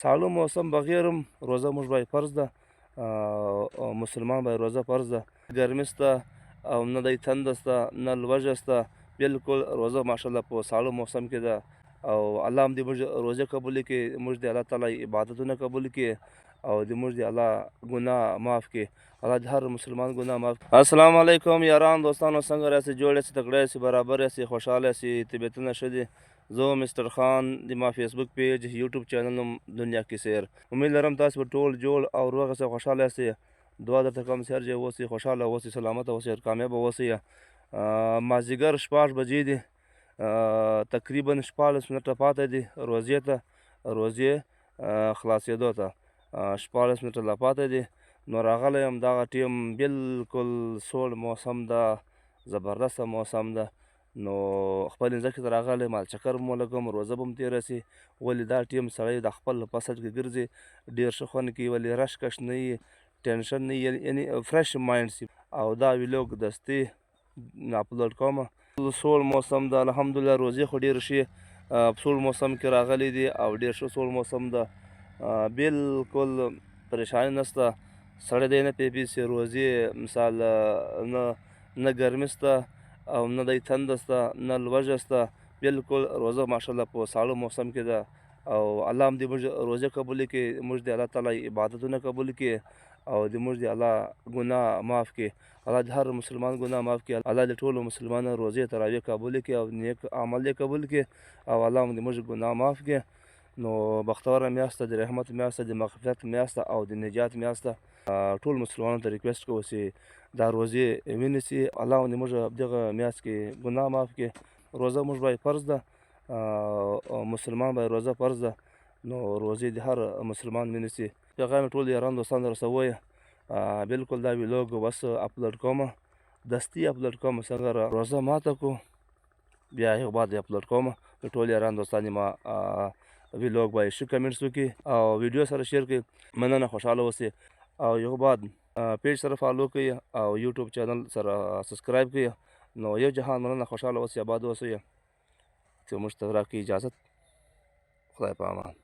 ساړه موسم بغیر هم روزه موږ باندې فرض ده. مسلمان باندې روزه فرض ده. ګرمي شته او نه دی تنده شته نه لوږه شته، بلکل روزه ماشاءالله په ساړه موسم کې ده. او الله هم دې موږ روزه قبول کړي، موږ دې الله تعالی عبادتونه قبول کړي او دې موږ دې الله ګناه معاف کړي. الله دې هر مسلمان ګناه معاف کړي. السلام علیکم یاران دوستانو، څنګه یاستئ؟ جوړ یاستئ؟ تکړه یاستئ؟ برابر یاستئ؟ خوشحاله یاستئ؟ طبیعتونه ښه دي؟ زه مستر خان د ما فیسبوک پیج یوټیوب چینل نوم دنیا کې سیر. امید لرم تاسو به ټول جوړ او روغ یاستئ، خوشحاله یاستئ. دعا درته کوم چې هر ځای اوسئ خوشحاله اوسئ، سلامته اوسئ، کامیابه اوسئ. مازدیګر 6 بجې دي، تقریبا 14 منټه پاته دي روزې ته، روزې خلاصېدو ته 14 منټه لا پاته دي. نو راغلی یم دغه ټیم بلکل سوړ موسم ده، زبردسته موسم ده. نو خپل ځمکې ته راغلی مال چکر به مو لګوم، روزه به م تېره شي. ولې دا ټیم سړی د خپل فصل کې ګرځي، ډېر ښه خوند کوي، ولې رش کش نه وي، ټینشن نه وي، یعنې فرش مایند شي. او دا ویلوګ دستي اپلوډ کومه. سوړ موسم ده الحمدلله، روزې خو ډېرې ښې سوړ موسم کې راغلی دي او ډېر ښه سوړ موسم ده. بلکل پریشاني نشته، سړی دی نه پیپي روزې مثال نه ګرمي شته او نه دی تنده شته نه لوږه شته، بلکل روزه ماشاءالله په ساړه موسم کې ده. او الله هم دې موږ روزې قبولې کړي، موږ دې الله تعالی عبادتونه قبول کړي او دې موږ دې الله ګناه معاف کړي. الله دې هر مسلمان ګناه معاف کړي، الله دې ټولو مسلمانانو روزې تراویح قبولې کړي او نیک عمل یې قبول کړي او الله هم دې موږ ګناه معاف کړي. نو بختوره میاشت ده، د رحمت میاشت ده، د مغفرت میاشت ده او د نجات میاشت ده. ټول مسلمانانو ته ریکویسټ کوو چې دا روزې ونیسي، الله هم دې موږ دغه میاشت کې ګناه معاف کړي. روزه موږ باندې فرض ده، مسلمان باندې روزه فرض ده. نو روزې دې هر مسلمان ونیسي. پیغام یې ټول یاران دوستان ته رسوی. بلکل دا ویلوګ بس اپلوډ کومه، دستي اپلوډ کومه. څنګه روزه ماته کړو بیا هغې بعد یې اپلوډ کومه. ټول یاران دوستان یې ما ویلوګ باندې ښه کمنټس وکړي او ویډیو سره شیر کړي. مننه، خوشحاله اوسئ. او یو بعد پیج سره فالو کړئ او یوټیوب چینل سره سبسکرایب کړئ. نو یو جهان مننه، خوشحاله اوسئ، آباد اوسئ. چې موږ ته راکړي اجازت. خدای په امان.